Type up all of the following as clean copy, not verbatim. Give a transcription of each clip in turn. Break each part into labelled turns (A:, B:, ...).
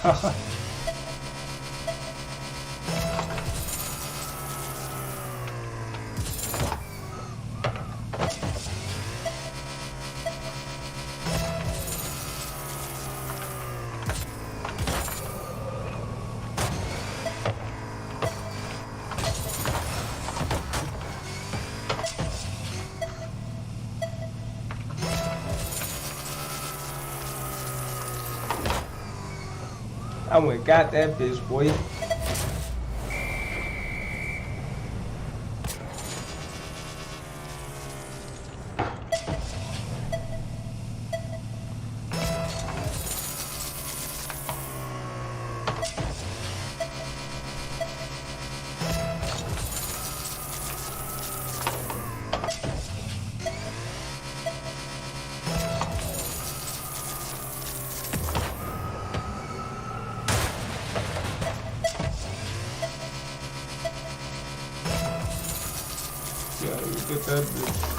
A: I'm gonna got that bitch, boy. Yeah, look at that bitch.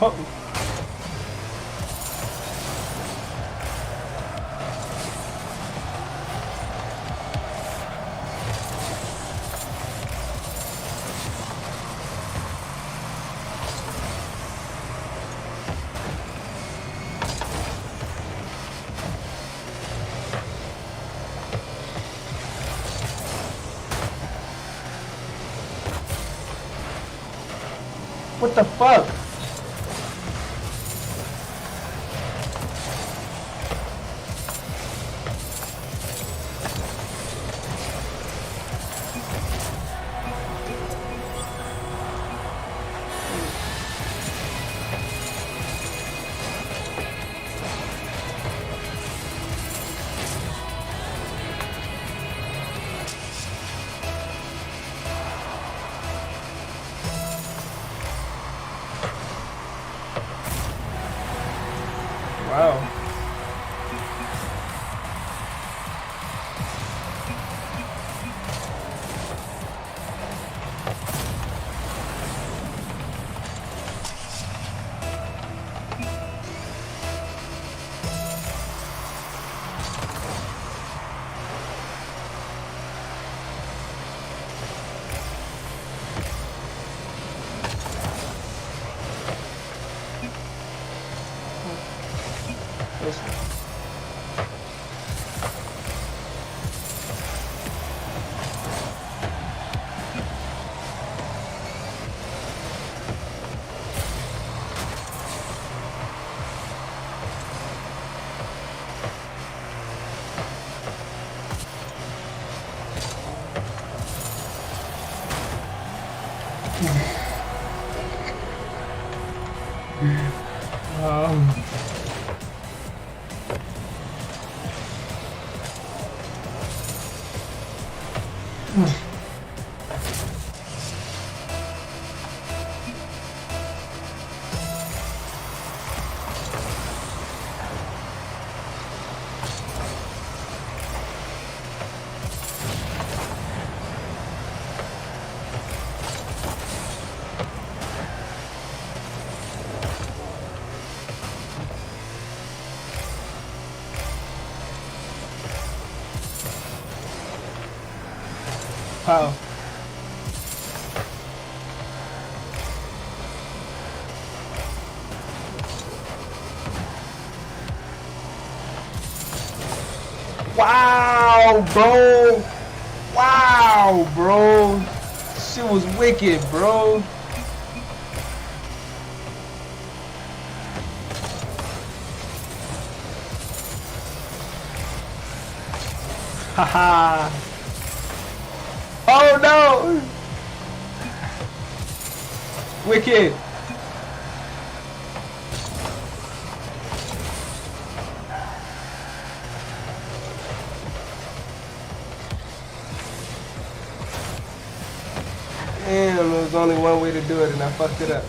A: What the fuck? Wow. Wow. Wow, bro. Wow, bro. Shit was wicked, bro. Haha. Oh no! Wicked! Damn, there was only one way to do it and I fucked it up.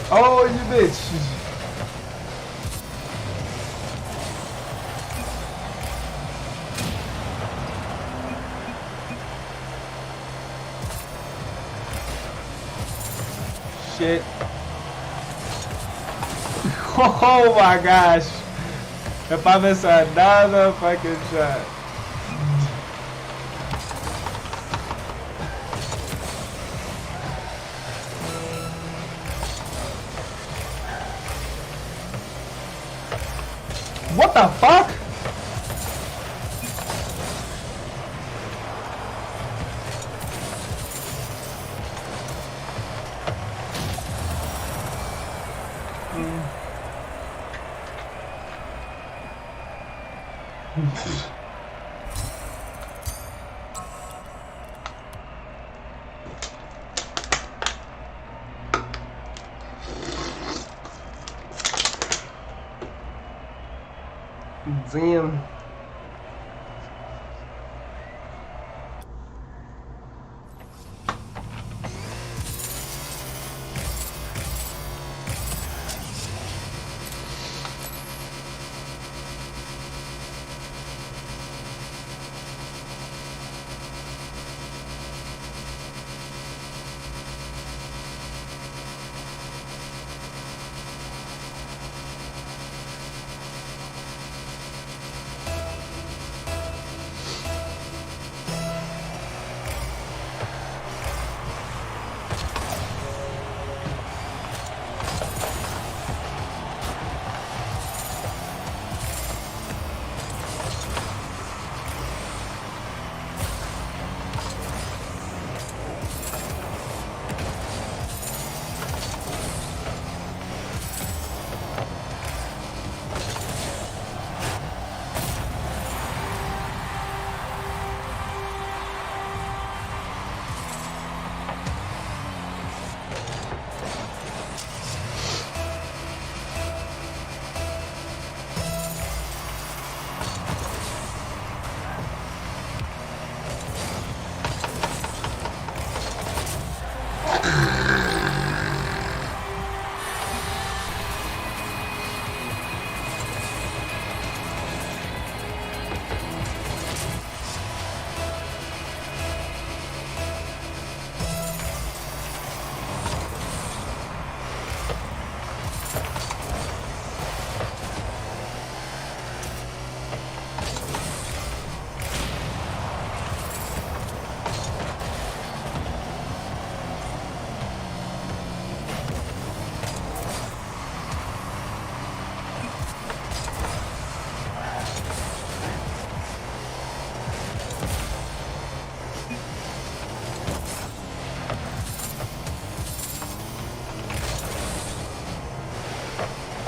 A: Oh, you bitch! Shit. Oh my gosh. If I miss another fucking shot. What the fuck? Damn.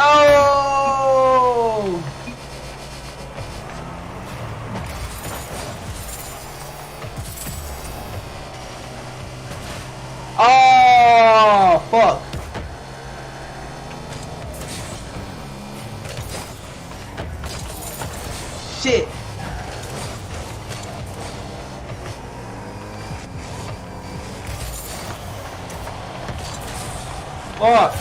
A: Oh! Oh, fuck. Shit. Fuck.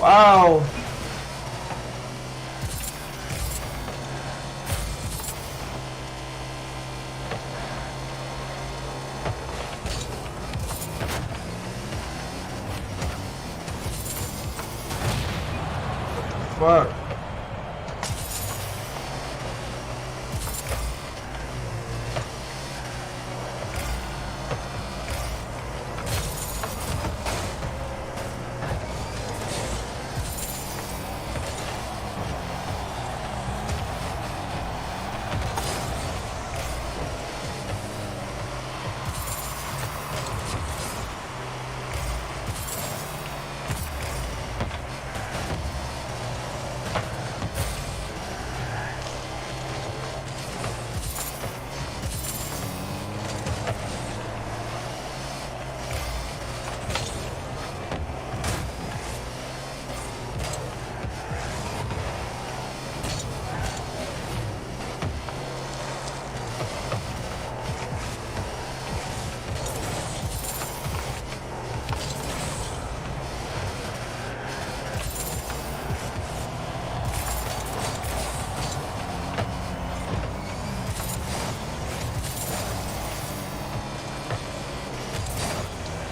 A: Wow. Fuck.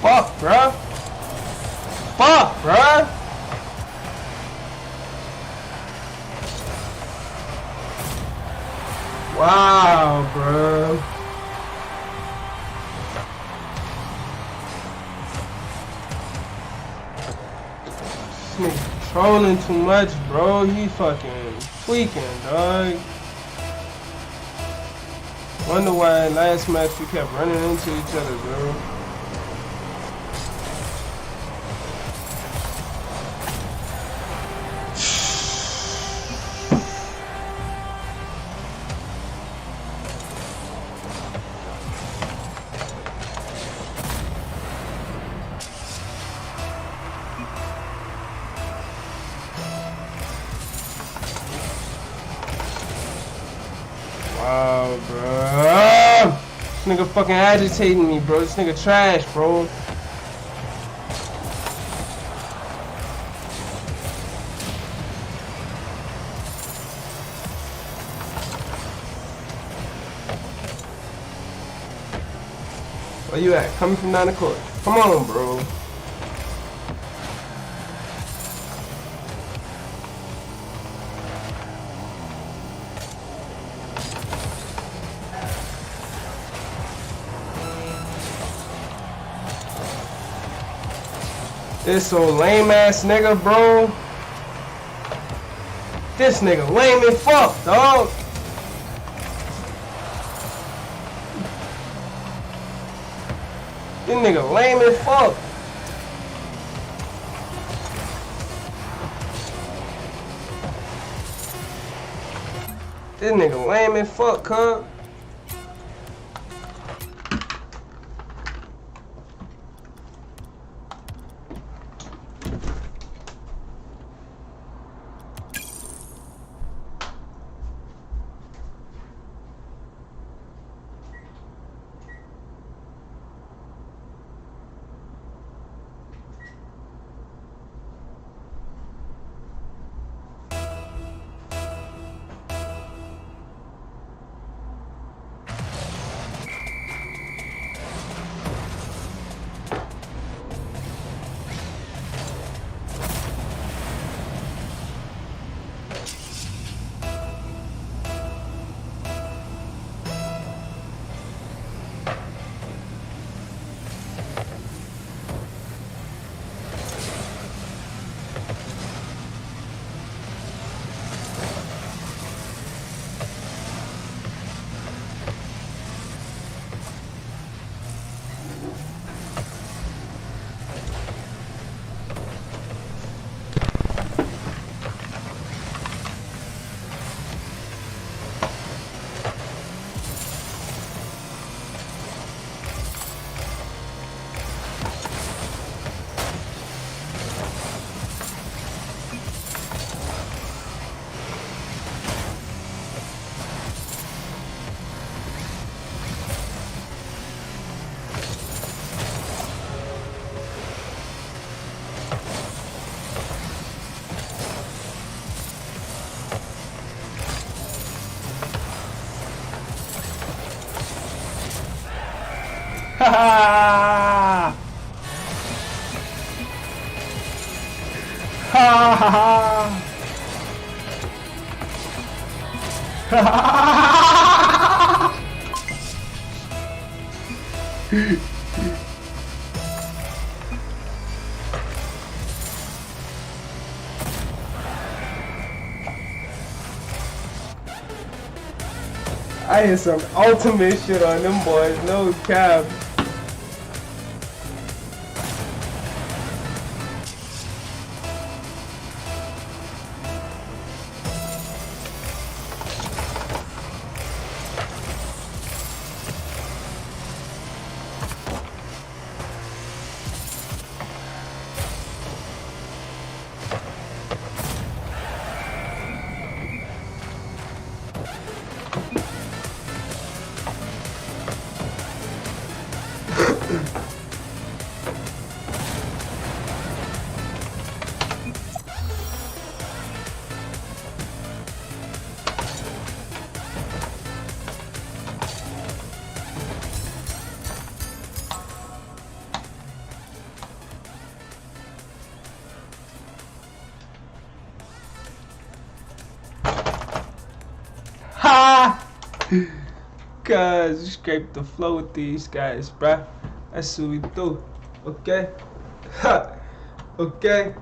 A: Fuck, bruh. Fuck, bruh. Wow, bruh. This nigga trolling too much, bro. He fucking tweaking, dog. Wonder why last match we kept running into each other, bro. Wow, bro. This nigga fucking agitating me, bro. This nigga trash, bro. Where you at? Coming from down the court. Come on, bro. This so lame ass nigga, bro. This nigga lame as fuck, dog. This nigga lame as fuck. This nigga lame as fuck, cuz.
B: ha ha.
A: I hit some ultimate shit on them boys, no cap. Ha! Cause you scrape the flow with these guys, bruh. That's what we do. Okay? Ha! Okay?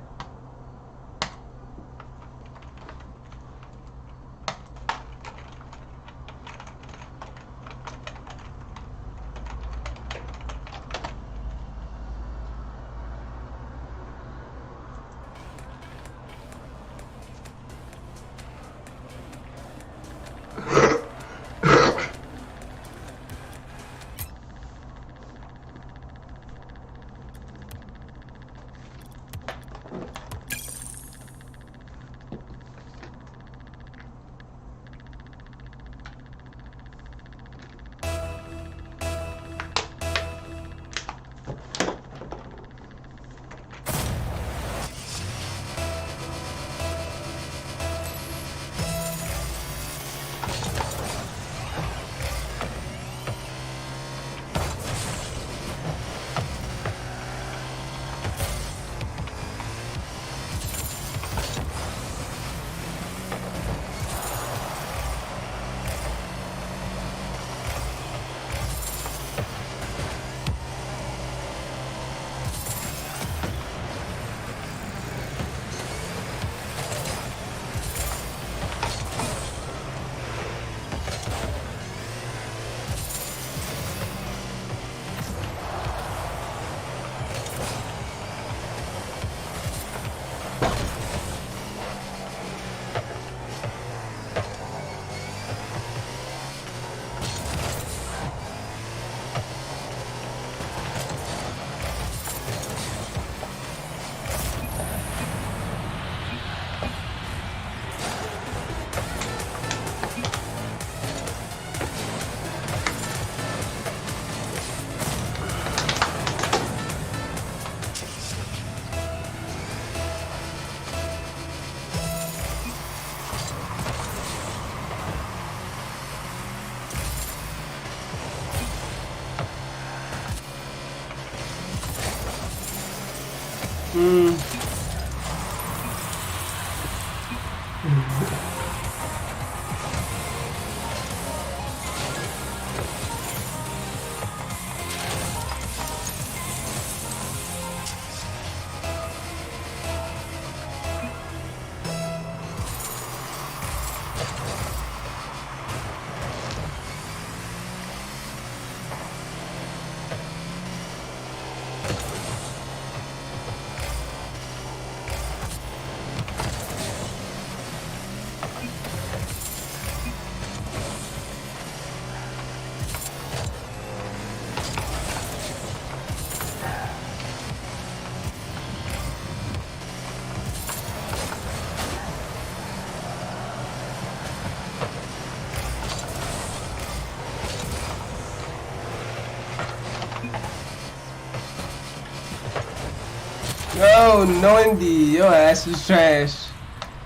A: Yo, Noindy, your ass is trash.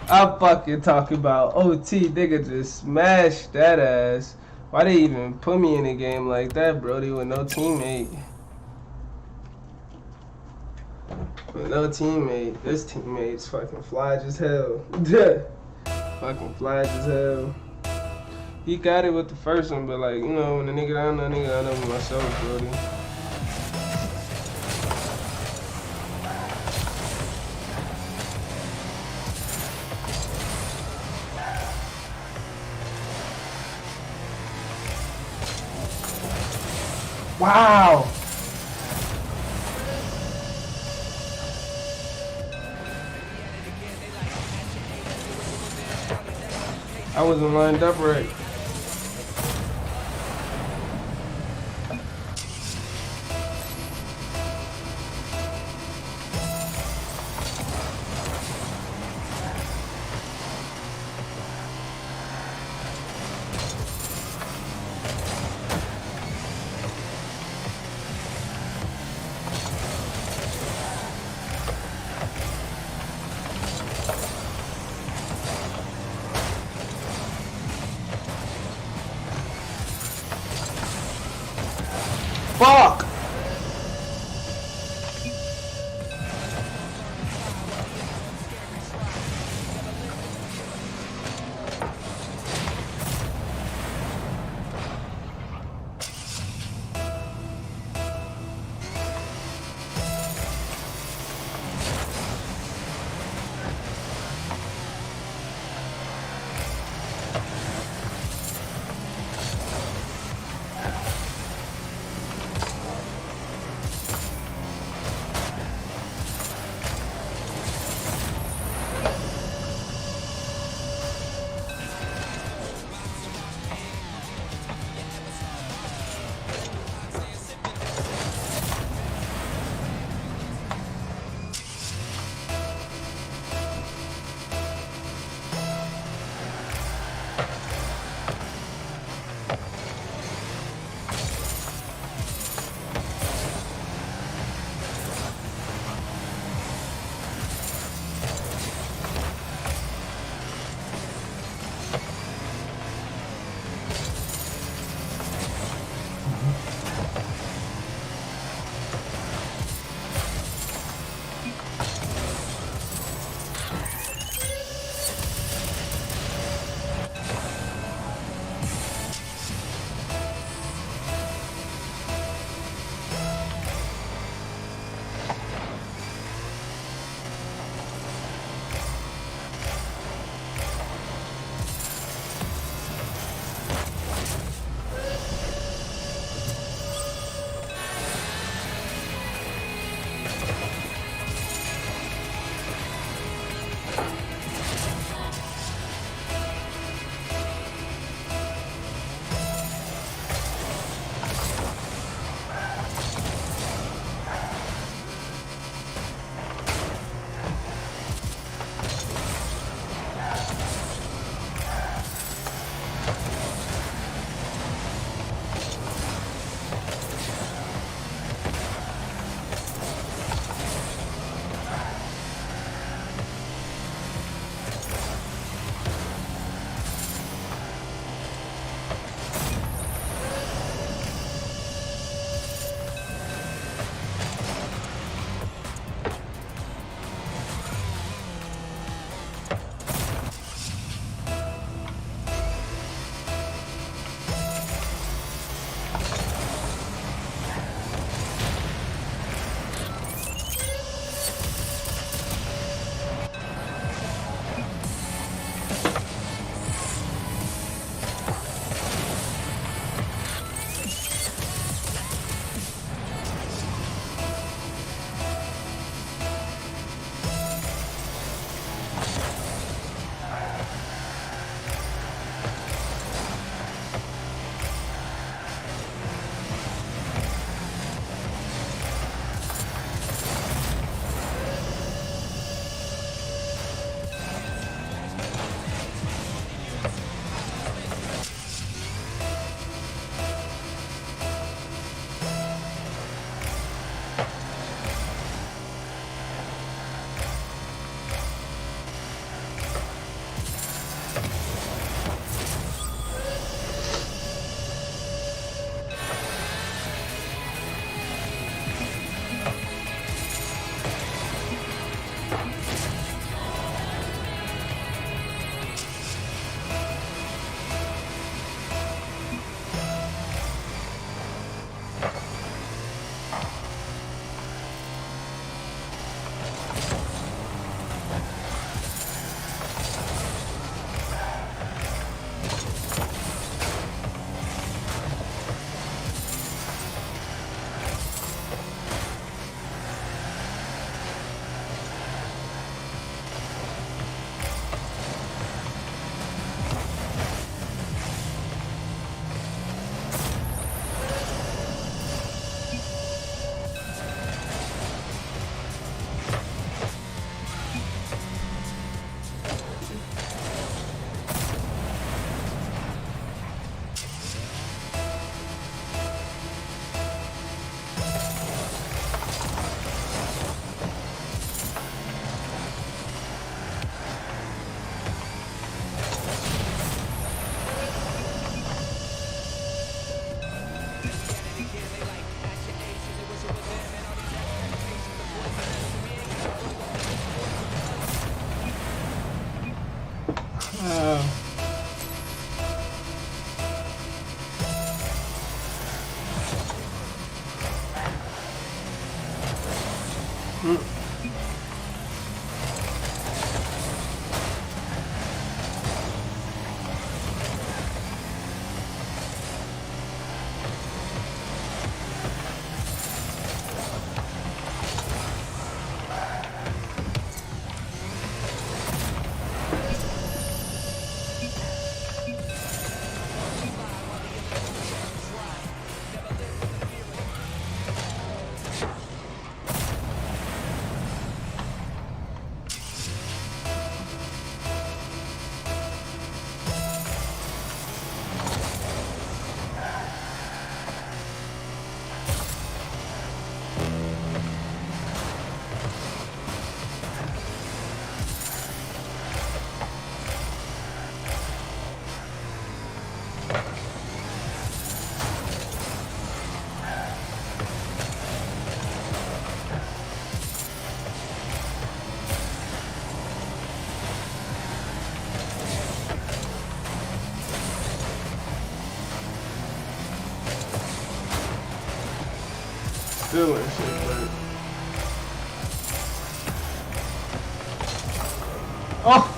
A: I'm fucking talking about OT, nigga just smashed that ass. Why they even put me in a game like that, Brody, with no teammate? But no teammate. This teammate's fucking fly as hell. Fucking fly as hell. He got it with the first one, but like, you know, when the nigga I know with myself, brody. Wow! I wasn't lined up right. Still ain't shit, but
B: Oh!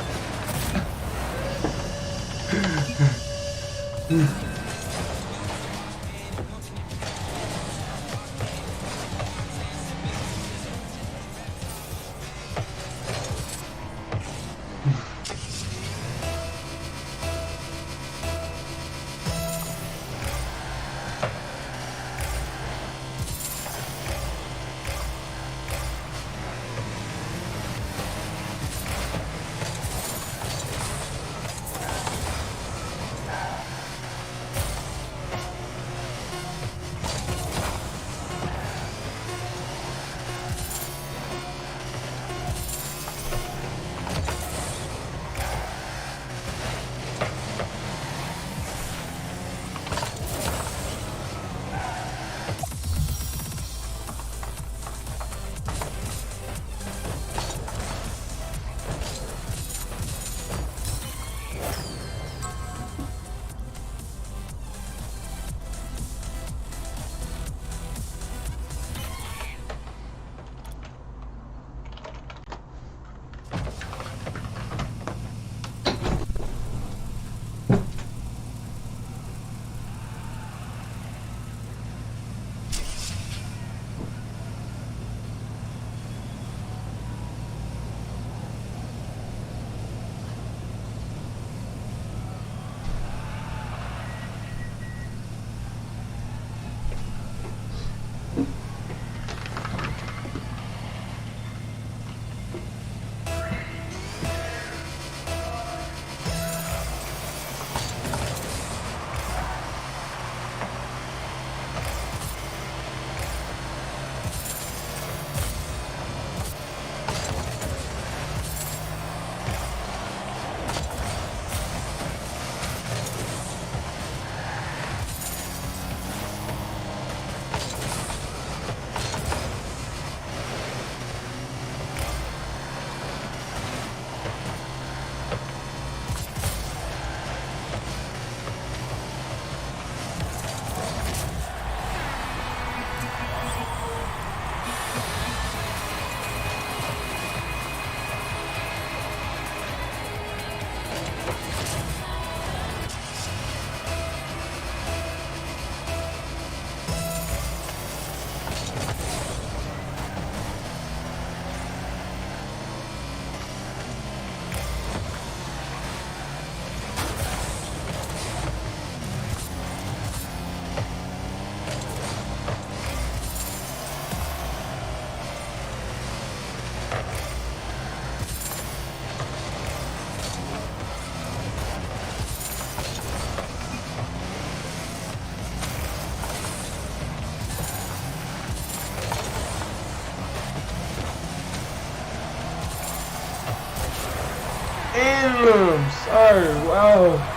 A: Damn, sorry, wow.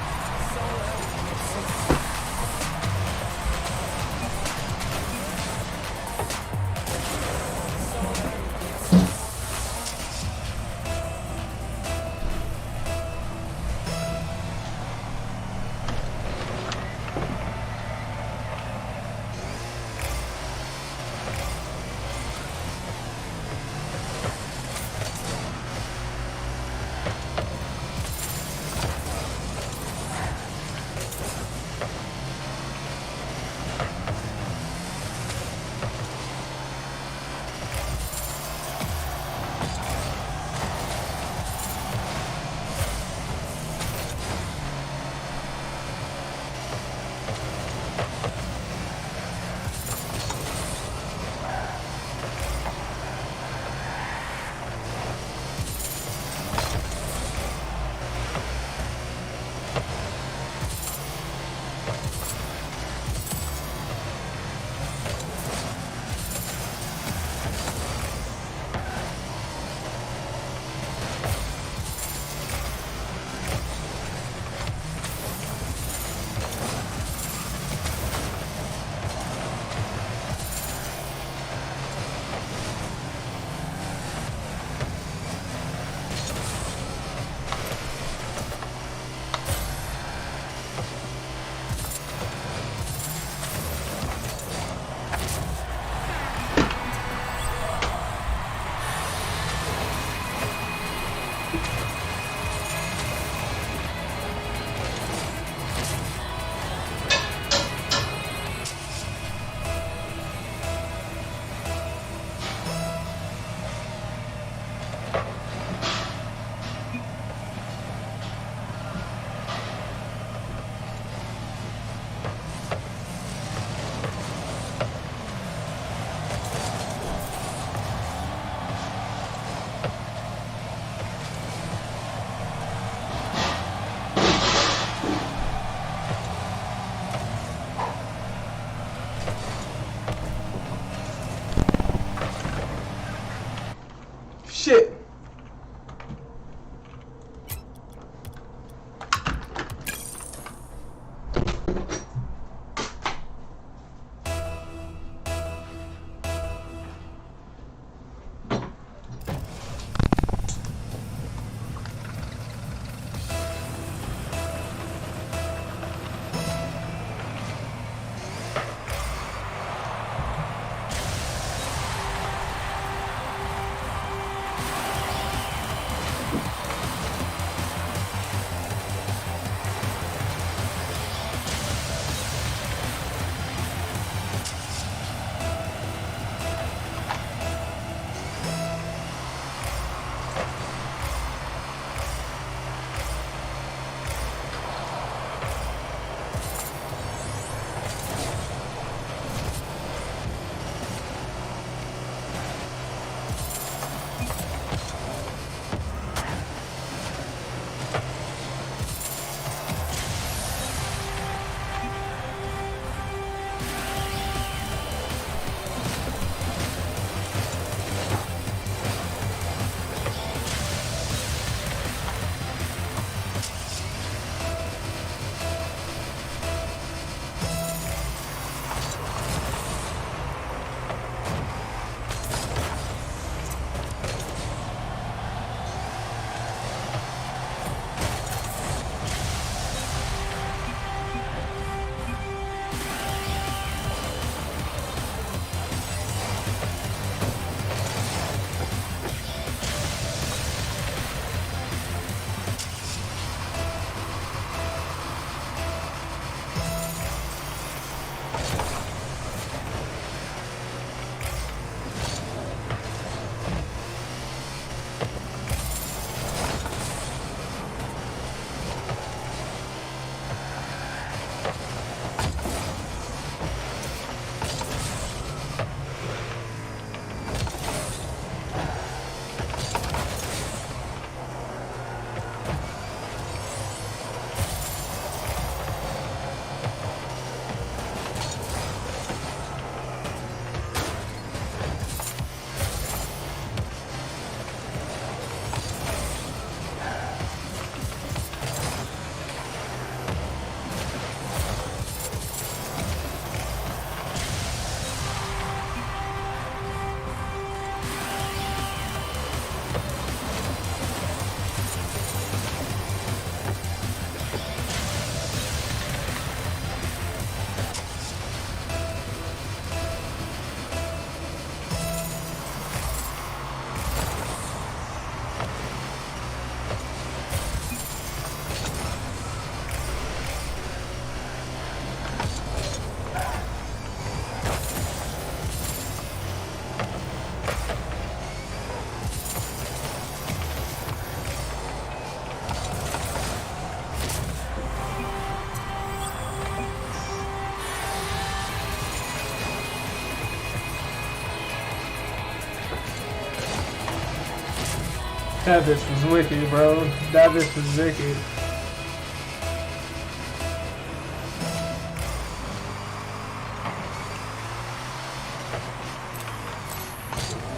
A: That bitch was wicked, bro. That bitch was wicked.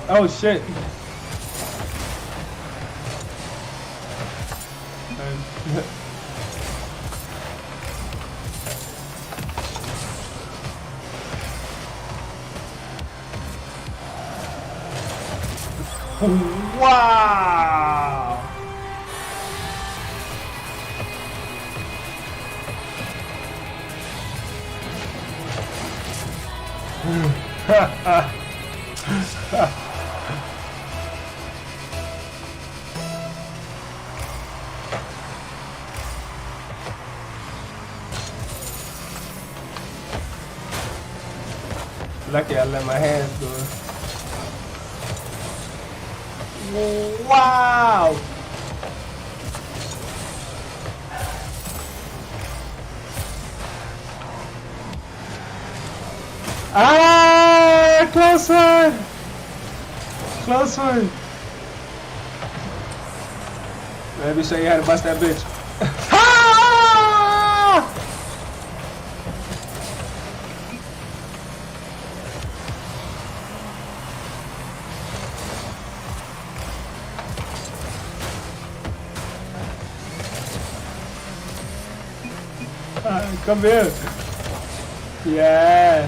A: Oh shit. Wow. Lucky I let my hands go. Wow! Ah! Close one! Close one! Let me show you how to bust that bitch. Ah! Come here. Yeah.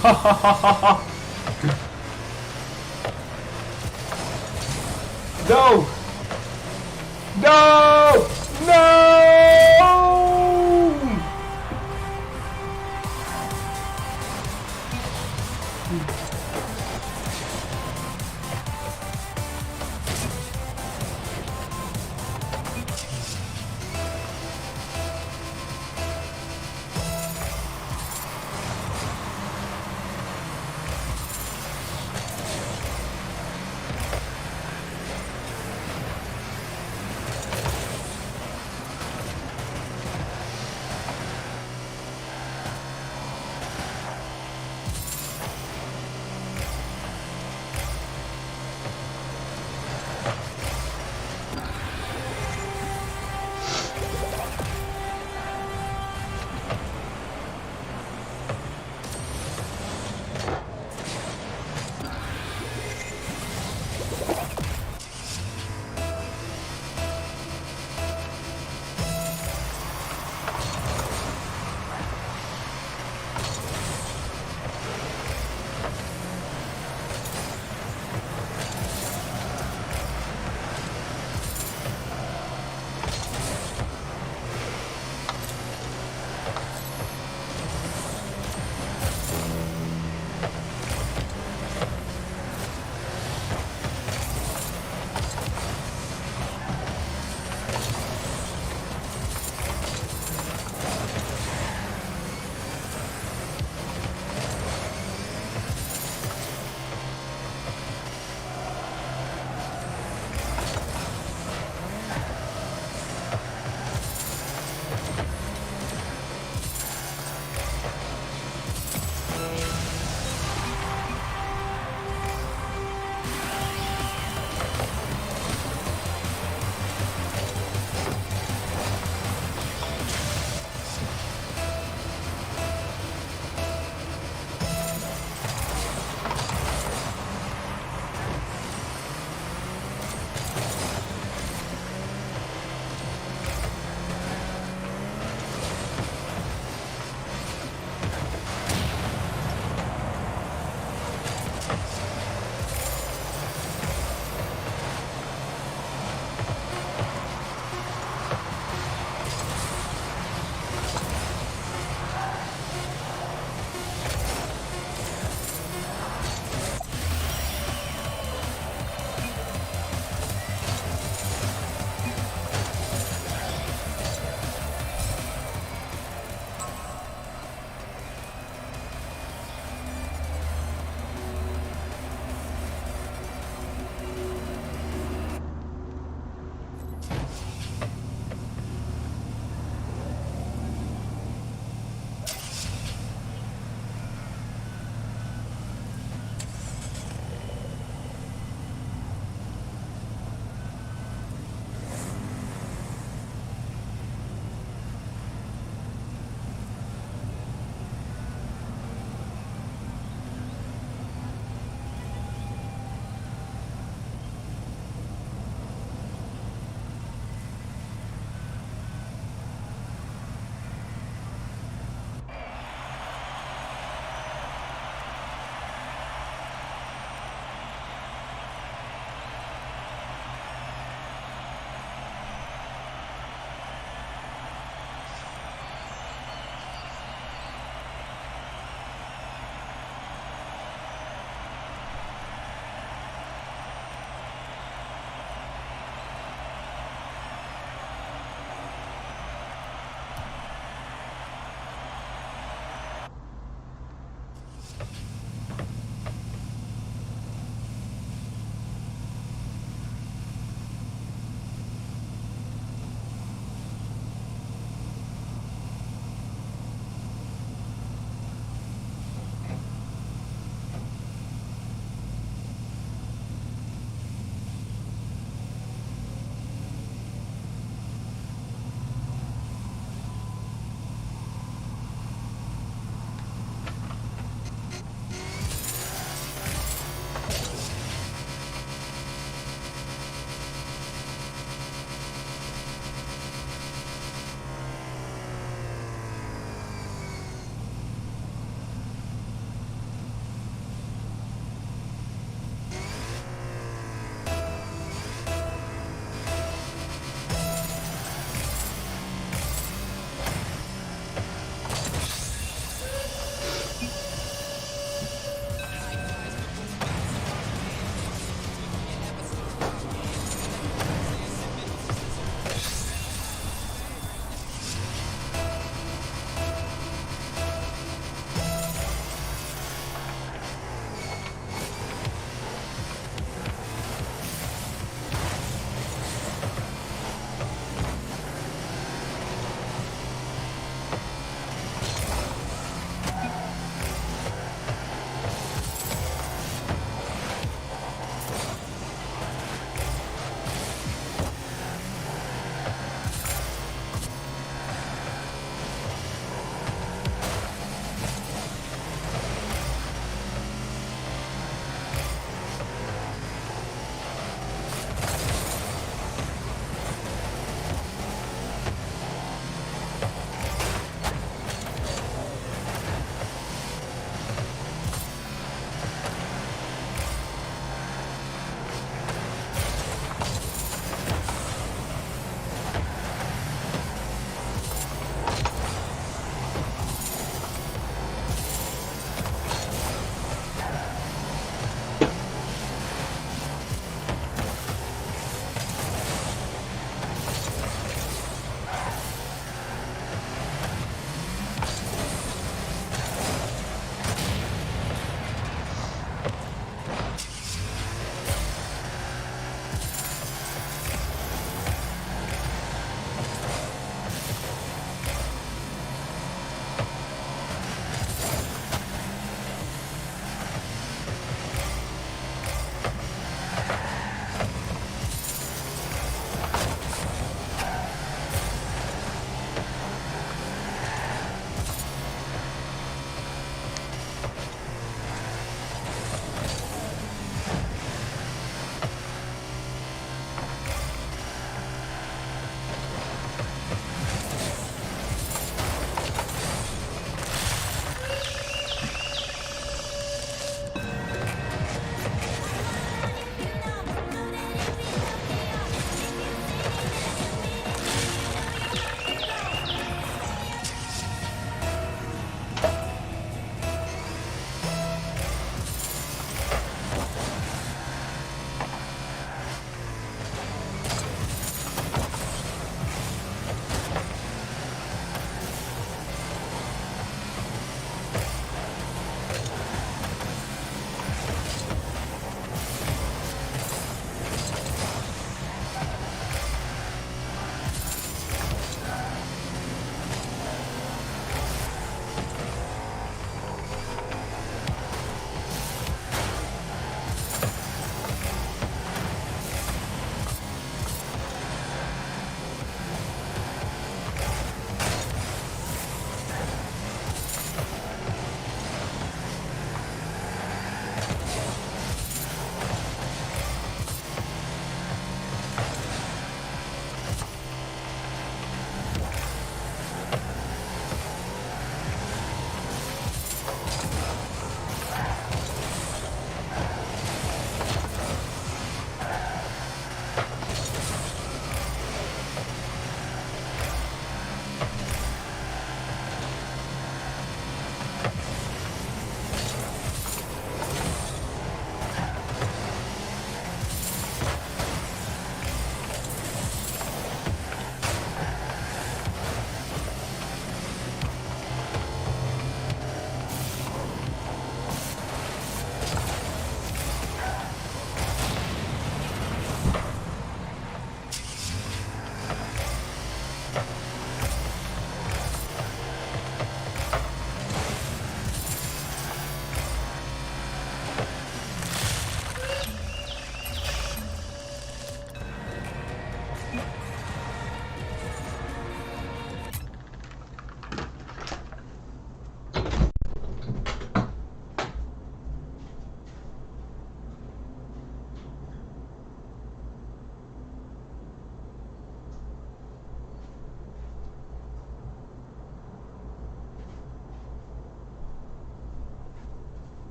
A: Ha ha ha ha ha. No! No! No!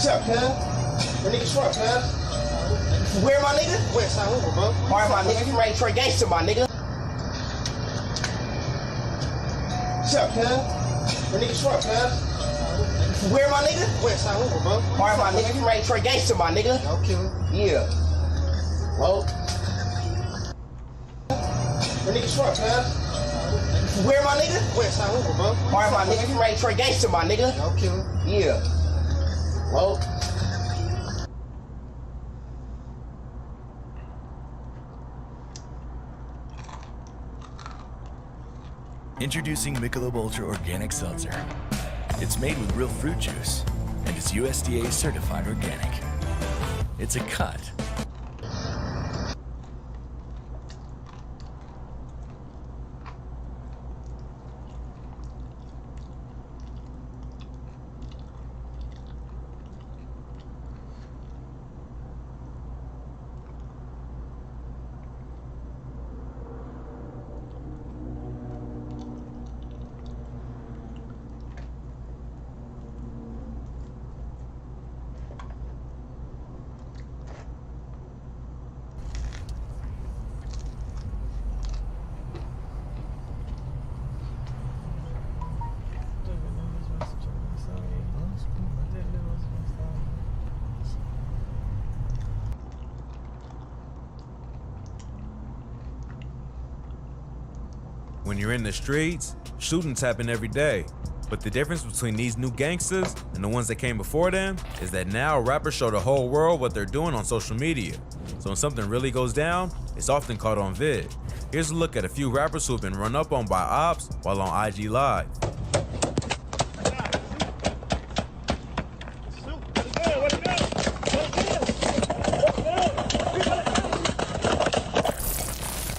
B: What's up, cuz? Where niggas from, cuz? Where my nigga? West Side Hoover, bro. Alright, my nigga. You ready to Detroit gangster, my nigga? What's up, cuz? Where niggas from, cuz? Where my nigga? West Side Hoover, bro. Alright, my nigga. You ready to Detroit gangster, my nigga? No killer. Yeah. Well. Where niggas from, cuz? Where my nigga? West Side Hoover, bro. Alright, my nigga. You ready to Detroit gangster, my nigga? No killer. Yeah. Well.
C: Introducing Michelob Ultra Organic Seltzer. It's made with real fruit juice and is USDA certified organic. It's a cut.
D: When you're in the streets, shootings happen every day. But the difference between these new gangsters and the ones that came before them is that now rappers show the whole world what they're doing on social media. So when something really goes down, it's often caught on vid. Here's a look at a few rappers who have been run up on by ops while on IG Live.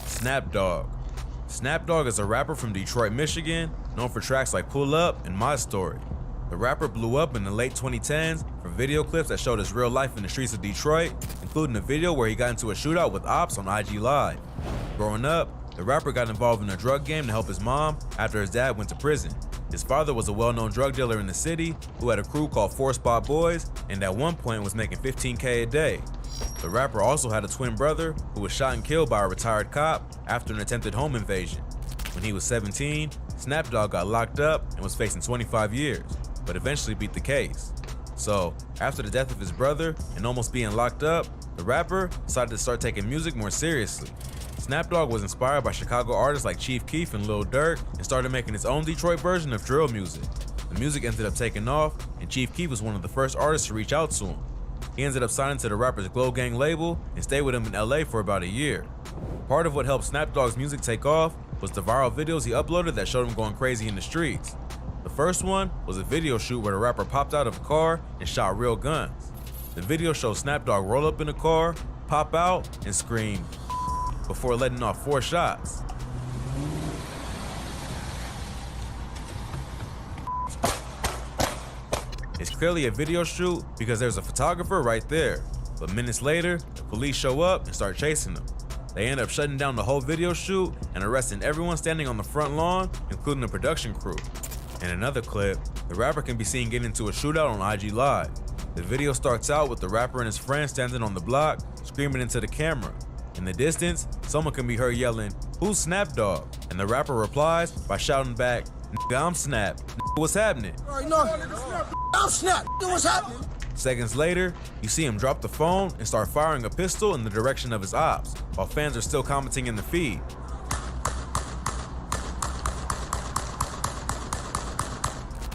D: Snap Dogg. Snap Dogg is a rapper from Detroit, Michigan, known for tracks like Pull Up and My Story. The rapper blew up in the late 2010s from video clips that showed his real life in the streets of Detroit, including a video where he got into a shootout with ops on IG Live. Growing up, the rapper got involved in a drug game to help his mom after his dad went to prison. His father was a well-known drug dealer in the city who had a crew called 4 Spot Boys and at one point was making $15K a day. The rapper also had a twin brother who was shot and killed by a retired cop after an attempted home invasion. When he was 17, Snap Dogg got locked up and was facing 25 years, but eventually beat the case. So, after the death of his brother and almost being locked up, the rapper decided to start taking music more seriously. Snap Dogg was inspired by Chicago artists like Chief Keef and Lil Durk and started making his own Detroit version of drill music. The music ended up taking off, and Chief Keef was one of the first artists to reach out to him. He ended up signing to the rapper's Glow Gang label and stayed with him in LA for about a year. Part of what helped Snap Dogg's music take off was the viral videos he uploaded that showed him going crazy in the streets. The first one was a video shoot where the rapper popped out of a car and shot real guns. The video shows Snap Dogg roll up in a car, pop out, and scream before letting off 4 shots. It's clearly a video shoot because there's a photographer right there, but minutes later, the police show up and start chasing them. They end up shutting down the whole video shoot and arresting everyone standing on the front lawn, including the production crew. In another clip, the rapper can be seen getting into a shootout on IG Live. The video starts out with the rapper and his friend standing on the block, screaming into the camera. In the distance, someone can be heard yelling, "Who's Snap Dogg?" And the rapper replies by shouting back, "Nigga, I'm Snap. Nigga, what's happening?"
B: I'm Snap. What's happening?
D: Seconds later, you see him drop the phone and start firing a pistol in the direction of his ops, while fans are still commenting in the feed.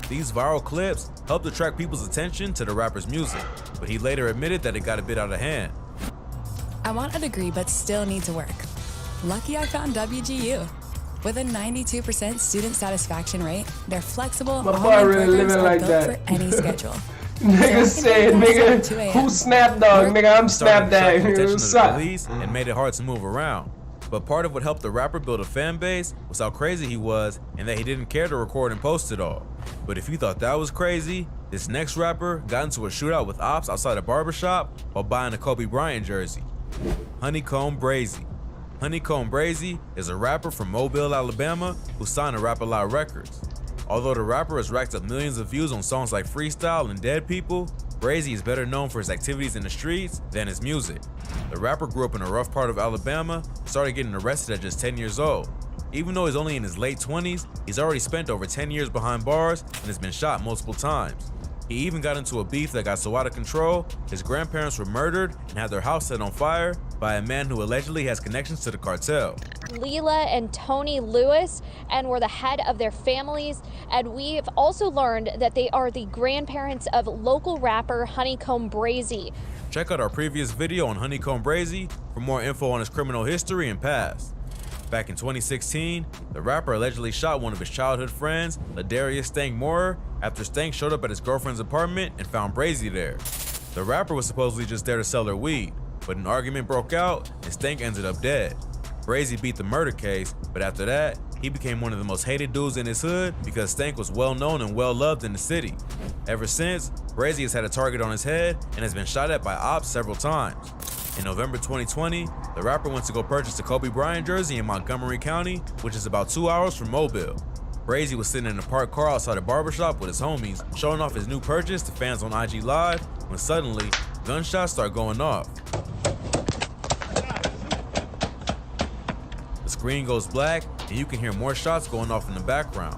D: These viral clips helped attract people's attention to the rapper's music, but he later admitted that it got a bit out of hand.
E: I want a degree but still need to work. Lucky I found WGU. With a 92% student satisfaction rate, they're flexible,
A: My boy really living like
E: built
A: that.
E: for any schedule.
A: Nigga said, nigga, who Snap Dogg? Nigga, I'm Snap Dogg.
D: Attention
A: What's
D: to the
A: up?
D: police and made it hard to move around. But part of what helped the rapper build a fan base was how crazy he was and that he didn't care to record and post it all. But if you thought that was crazy, this next rapper got into a shootout with ops outside a barbershop while buying a Kobe Bryant jersey. Honeycomb Brazy. Honeycomb Brazy is a rapper from Mobile, Alabama who signed to Rap A Lot Records. Although the rapper has racked up millions of views on songs like Freestyle and Dead People, Brazy is better known for his activities in the streets than his music. The rapper grew up in a rough part of Alabama and started getting arrested at just 10 years old. Even though he's only in his late 20s, he's already spent over 10 years behind bars and has been shot multiple times. He even got into a beef that got so out of control, his grandparents were murdered and had their house set on fire by a man who allegedly has connections to the cartel.
F: Leila and Tony Lewis, and were the head of their families. And we've also learned that they are the grandparents of local rapper Honeycomb Brazy.
D: Check out our previous video on Honeycomb Brazy for more info on his criminal history and past. Back in 2016, the rapper allegedly shot one of his childhood friends, Ladarius Stank Moorer, after Stank showed up at his girlfriend's apartment and found Brazy there. The rapper was supposedly just there to sell her weed, but an argument broke out and Stank ended up dead. Brazy beat the murder case, but after that, he became one of the most hated dudes in his hood because Stank was well known and well loved in the city. Ever since, Brazy has had a target on his head and has been shot at by ops several times. In November 2020, the rapper went to go purchase a Kobe Bryant jersey in Montgomery County, which is about 2 hours from Mobile. Brazy was sitting in a parked car outside a barbershop with his homies, showing off his new purchase to fans on IG Live, when suddenly, gunshots start going off. The screen goes black, and you can hear more shots going off in the background.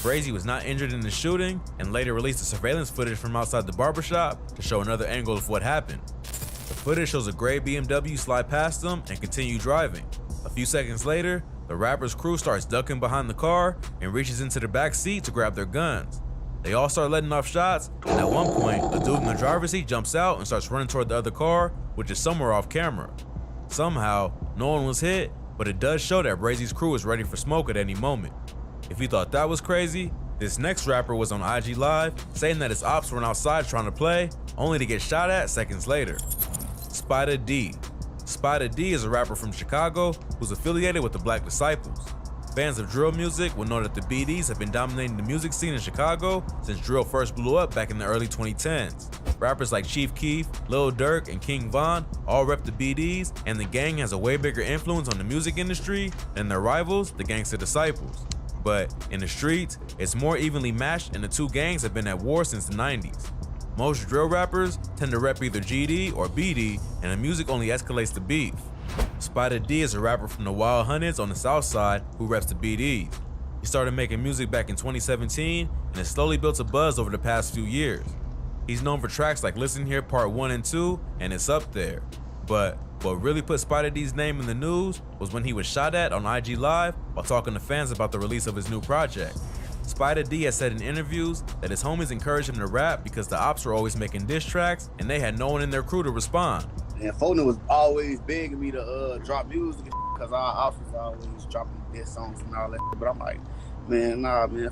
D: Brazy was not injured in the shooting and later released the surveillance footage from outside the barbershop to show another angle of what happened. The footage shows a gray BMW slide past them and continue driving. A few seconds later, the rapper's crew starts ducking behind the car and reaches into the back seat to grab their guns. They all start letting off shots, and at one point, a dude in the driver's seat jumps out and starts running toward the other car, which is somewhere off camera. Somehow, no one was hit, but it does show that Brazy's crew is ready for smoke at any moment. If you thought that was crazy, this next rapper was on IG Live saying that his ops were outside trying to play, only to get shot at seconds later. Spider D. Spider D is a rapper from Chicago who's affiliated with the Black Disciples. Fans of drill music will know that the BDs have been dominating the music scene in Chicago since drill first blew up back in the early 2010s. Rappers like Chief Keef, Lil Durk, and King Von all rep the BDs, and the gang has a way bigger influence on the music industry than their rivals, the Gangsta Disciples. But in the streets, it's more evenly matched and the two gangs have been at war since the 90s. Most drill rappers tend to rep either GD or BD, and the music only escalates the beef. Spider D is a rapper from the Wild Hundreds on the south side who reps the BDs. He started making music back in 2017 and has slowly built a buzz over the past few years. He's known for tracks like Listen Here Part 1 and 2, and it's up there. But what really put Spider D's name in the news was when he was shot at on IG Live while talking to fans about the release of his new project. Spider D has said in interviews that his homies encouraged him to rap because the ops were always making diss tracks and they had no one in their crew to respond.
G: And Foden was always begging me to drop music because our ops was always dropping diss songs and all that. But I'm like, man, nah, man.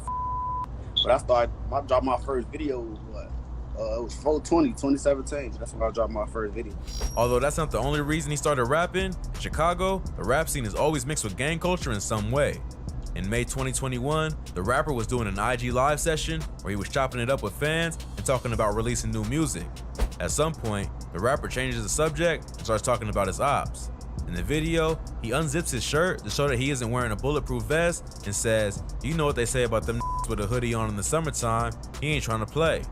G: But I dropped my first video was what? It was 4/20, 2017. That's when I dropped my first video.
D: Although that's not the only reason he started rapping, in Chicago, the rap scene is always mixed with gang culture in some way. In May 2021, the rapper was doing an IG Live session where he was chopping it up with fans and talking about releasing new music. At some point, the rapper changes the subject and starts talking about his ops. In the video, he unzips his shirt to show that he isn't wearing a bulletproof vest and says, "You know what they say about them with a hoodie on in the summertime, he ain't trying to play."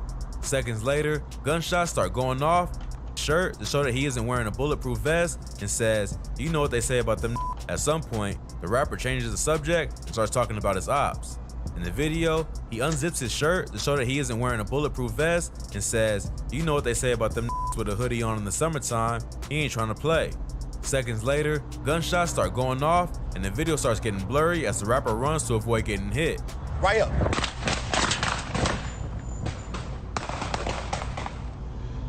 D: Seconds later, gunshots start going off, shirt to show that he isn't wearing a bulletproof vest and says, "You know what they say about them." At some point, the rapper changes the subject and starts talking about his ops. In the video, he unzips his shirt to show that he isn't wearing a bulletproof vest and says, "You know what they say about them with a hoodie on in the summertime, he ain't trying to play." Seconds later, gunshots start going off and the video starts getting blurry as the rapper runs to avoid getting hit.
B: Right up.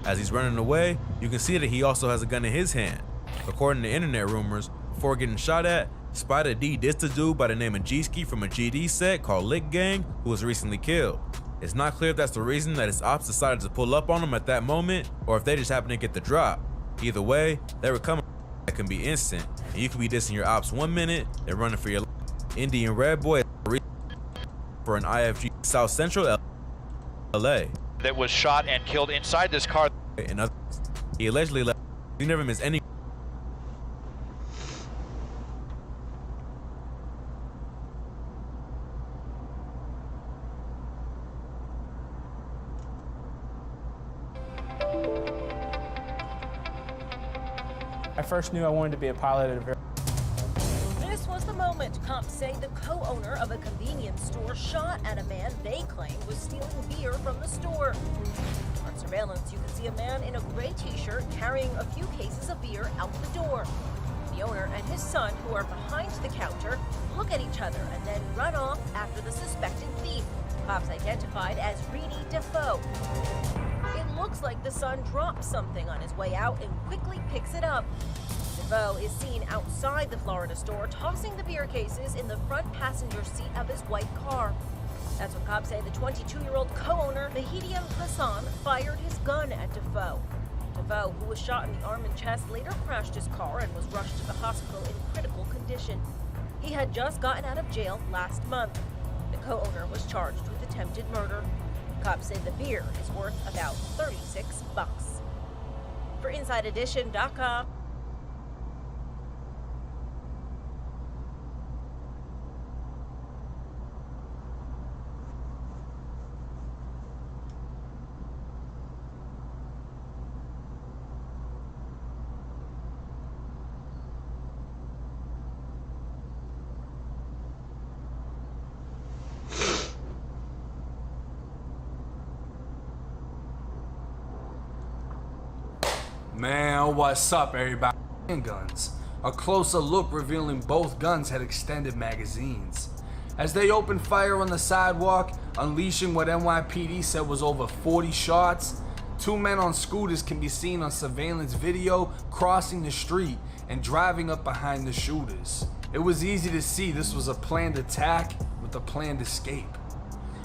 D: As he's running away, you can see that he also has a gun in his hand. According to internet rumors, before getting shot at, Spider D dissed a dude by the name of G-Ski from a GD set called Lick Gang, who was recently killed. It's not clear if that's the reason that his ops decided to pull up on him at that moment, or if they just happened to get the drop. Either way, they were coming that can be instant, and you can be dissing your ops 1 minute, then running for your life. Indian Red Boy for an IFG South Central LA.
H: That was shot and killed inside this car.
D: And he allegedly left. He never missed any.
H: I first knew I wanted to be a pilot at a very...
I: This was the moment cops say the co-owner of a convenience store shot at a man they claim was stealing beer from the store. On surveillance, you can see a man in a gray t-shirt carrying a few cases of beer out the door. The owner and his son, who are behind the counter, look at each other and then run off after the suspected thief, cops identified as Reedy Defoe. It looks like the son dropped something on his way out and quickly picks it up. Defoe is seen outside the Florida store tossing the beer cases in the front passenger seat of his white car. That's when cops say the 22-year-old co-owner, Mahidiam Hassan, fired his gun at Defoe. Defoe, who was shot in the arm and chest, later crashed his car and was rushed to the hospital in critical condition. He had just gotten out of jail last month. The co-owner was charged with attempted murder. Cops say the beer is worth about $36. For InsideEdition.com.
J: Man, what's up, everybody? Guns. A closer look revealing both guns had extended magazines. As they opened fire on the sidewalk, unleashing what NYPD said was over 40 shots, two men on scooters can be seen on surveillance video crossing the street and driving up behind the shooters. It was easy to see this was a planned attack with a planned escape.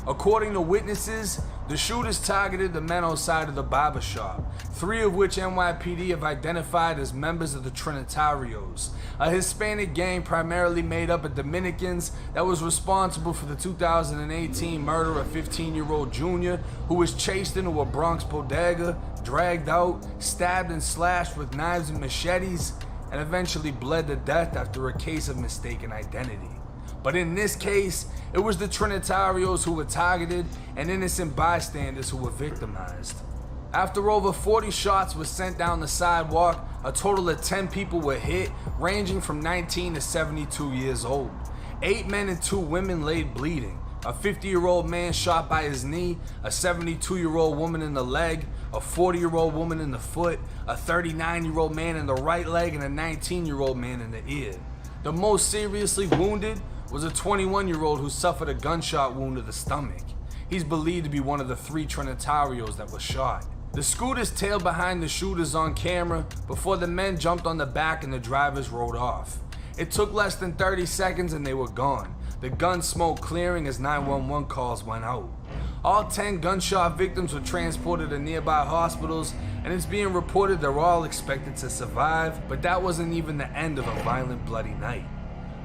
J: According to witnesses, the shooters targeted the men outside of the barber shop, three of which NYPD have identified as members of the Trinitarios, a Hispanic gang primarily made up of Dominicans that was responsible for the 2018 murder of 15-year-old Junior, who was chased into a Bronx bodega, dragged out, stabbed and slashed with knives and machetes, and eventually bled to death after a case of mistaken identity. But in this case, it was the Trinitarios who were targeted and innocent bystanders who were victimized. After over 40 shots were sent down the sidewalk, a total of 10 people were hit, ranging from 19 to 72 years old. 8 men and 2 women laid bleeding. A 50-year-old man shot by his knee, a 72-year-old woman in the leg, a 40-year-old woman in the foot, a 39-year-old man in the right leg, and a 19-year-old man in the ear. The most seriously wounded was a 21-year-old who suffered a gunshot wound to the stomach. He's believed to be one of the 3 Trinitarios that was shot. The scooters tailed behind the shooters on camera before the men jumped on the back and the drivers rode off. It took less than 30 seconds and they were gone, the gun smoke clearing as 911 calls went out. All 10 gunshot victims were transported to nearby hospitals, and it's being reported they're all expected to survive, but that wasn't even the end of a violent, bloody night.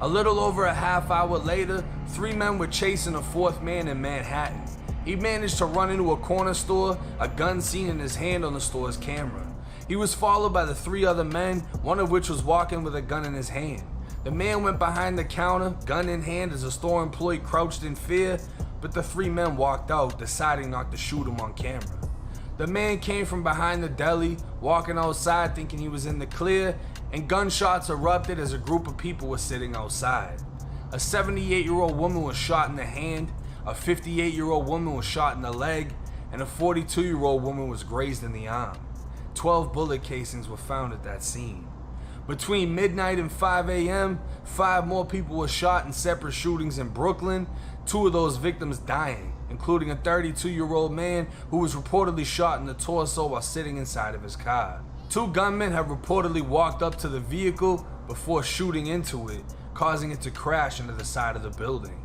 J: A little over a half hour later, 3 men were chasing a 4th man in Manhattan. He managed to run into a corner store, a gun seen in his hand on the store's camera. He was followed by the 3 other men, one of which was walking with a gun in his hand. The man went behind the counter, gun in hand, as a store employee crouched in fear, but the 3 men walked out, deciding not to shoot him on camera. The man came from behind the deli, walking outside thinking he was in the clear, and gunshots erupted as a group of people were sitting outside. A 78-year-old woman was shot in the hand, a 58-year-old woman was shot in the leg, and a 42-year-old woman was grazed in the arm. 12 bullet casings were found at that scene. Between midnight and 5 a.m., 5 more people were shot in separate shootings in Brooklyn, 2 of those victims dying, including a 32-year-old man who was reportedly shot in the torso while sitting inside of his car. 2 gunmen have reportedly walked up to the vehicle before shooting into it, causing it to crash into the side of the building.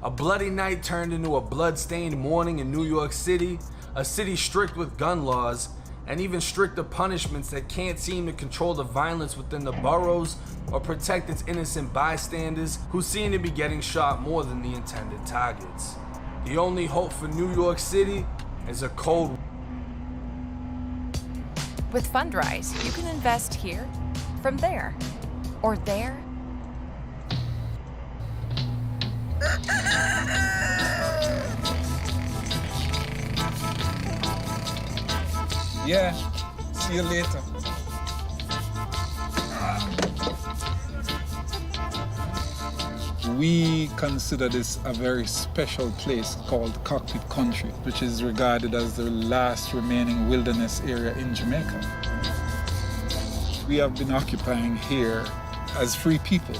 J: A bloody night turned into a blood-stained morning in New York City, a city strict with gun laws, and even stricter punishments that can't seem to control the violence within the boroughs or protect its innocent bystanders who seem to be getting shot more than the intended targets. The only hope for New York City is a cold.
K: With Fundrise, you can invest here, from there, or there.
L: Yeah, see you later. We consider this a very special place called Cockpit Country, which is regarded as the last remaining wilderness area in Jamaica. We have been occupying here as free people,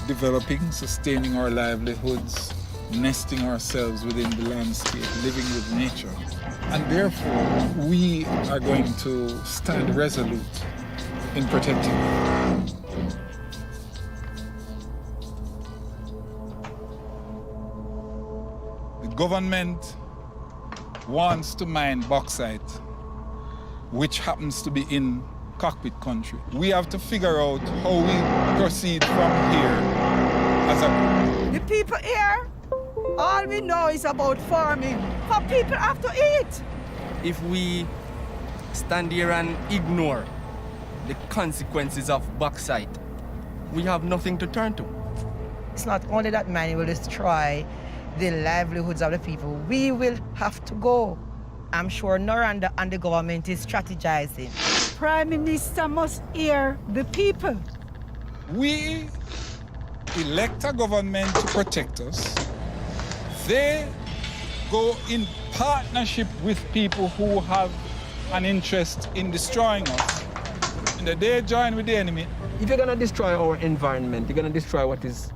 L: developing, sustaining our livelihoods, nesting ourselves within the landscape, living with nature. And therefore, we are going to stand resolute in protecting it. The government wants to mine bauxite, which happens to be in Cockpit Country. We have to figure out how we proceed from here as a group.
M: The people here, all we know is about farming. But people have to eat.
N: If we stand here and ignore the consequences of bauxite, we have nothing to turn to.
M: It's not only that mining will destroy the livelihoods of the people. We will have to go. I'm sure Noranda and the government is strategizing. Prime Minister must hear the people.
L: We elect a government to protect us. They go in partnership with people who have an interest in destroying us. And they join with the enemy.
O: If you're gonna destroy our environment, you're gonna destroy what is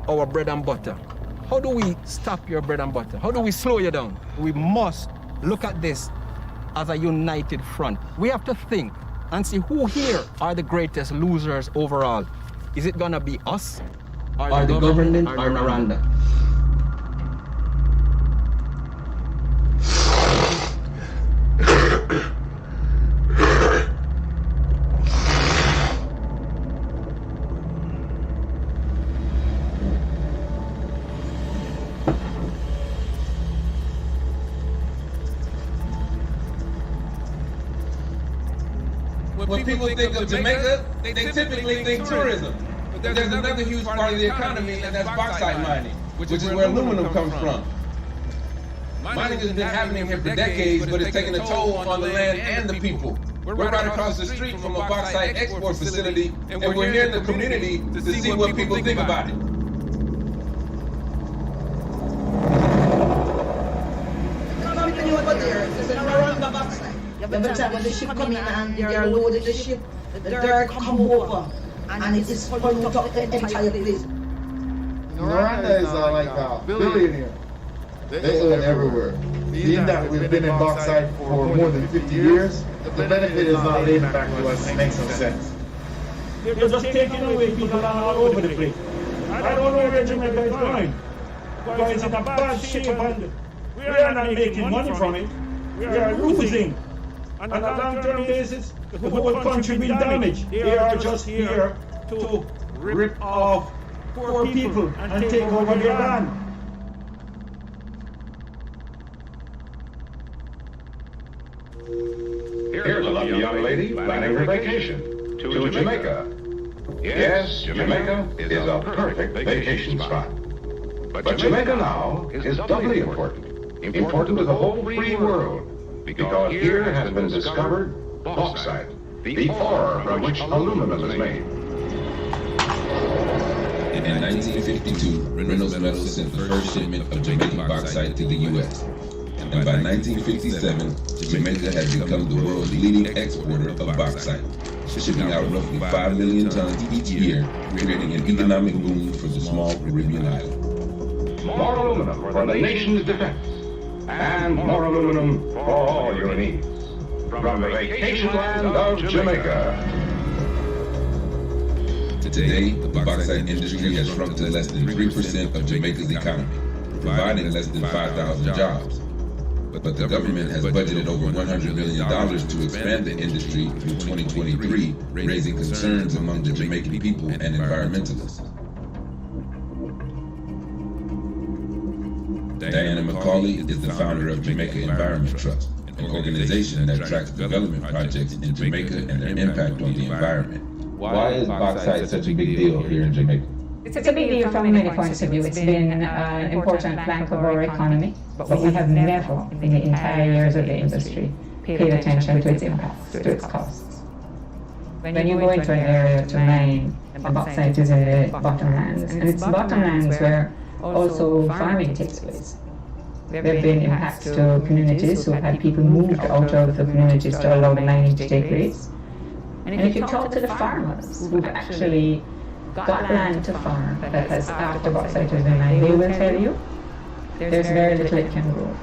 O: our bread and butter. How do we stop your bread and butter? How do we slow you down? We must look at this as a united front. We have to think and see who here are the greatest losers overall. Is it gonna be us, or the government, or Noranda?
P: When people think of Jamaica, they typically think tourism. But there's another huge part of the economy, and that's bauxite mining, which is where aluminum comes from. Mining has been happening here for decades, but it's taking a toll on the land and the people. We're right across the street from a bauxite export facility, and we're here in the community to see what people think about it.
Q: Every time when the ship come in and they are loading the ship, the dirt come over and it is pulling up the entire place.
R: Noranda is like a billionaire. They own everywhere. Being that we've been in bauxite for more than 50 years, the benefit is not laid back to us. It makes no sense.
S: They're just taking away people all over the place. I don't know where Jamaica is going. Because it's in a bad shape and we are not making money from it. We are losing. On a long-term basis, the whole country will damage. They are just here to rip off poor people and take over their land.
T: Here's a lovely young lady planning her vacation to Jamaica. Yes, Jamaica is a perfect vacation spot. But Jamaica now is doubly important. Important to the whole free world. Because here has been discovered bauxite, the ore from which aluminum is made.
U: In 1952, Reynolds Metals sent the first shipment of Jamaican bauxite to the U.S. And by 1957, Jamaica had become the world's leading exporter of bauxite, shipping out roughly 5 million tons each year, creating an economic boom for the small Caribbean island.
T: More aluminum for the nation's defense. And more aluminum for all your needs. From the vacation land of Jamaica.
U: Today, the bauxite industry has shrunk to less than 3% of Jamaica's economy, providing less than 5,000 jobs. But the government has budgeted over $100 million to expand the industry through 2023, raising concerns among the Jamaican people and environmentalists. Diana McCauley is the founder of Jamaica Environment Trust, an organization that tracks development projects in Jamaica and their impact on the environment.
V: Why is bauxite such a big deal here in Jamaica?
W: It's a big deal from many points of view. It's been an important plank of our economy, but we have never, in the entire years of the industry, paid attention to its impacts, to its costs. When you go into an area to mine, the bauxite is in the bottomlands, and it's bottomlands where also farming takes place. There have been impacts to communities, so had people moved out of the communities to allow the mining to take place. And if you talk to the farmers who've actually got land to farm that has after bauxite has been mined, they will tell you there's very little it can grow.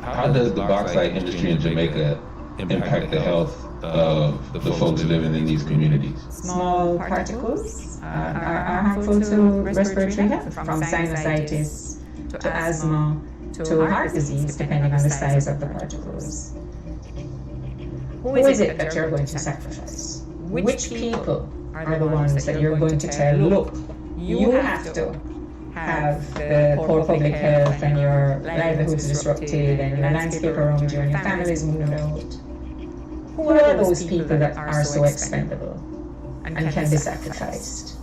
U: How does the bauxite industry in Jamaica impact the health of the folks living in these communities?
W: Small particles are harmful to respiratory health, from sinusitis to asthma to heart disease, depending on the size of the particles. Who is it that you're going to sacrifice? Which people are the ones that you're going to tell, look, you have to have the poor public health and your livelihoods disrupted and your landscape around you and your families moved out? Who are those people that are so expendable and can be sacrificed?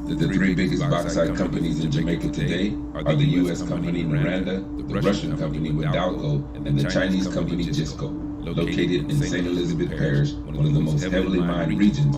U: The three biggest bauxite companies in Jamaica today are the U.S. company Noranda, the Russian company Wadalco, and the Chinese company Jisco, located in St. Elizabeth Parish, one of the most heavily mined regions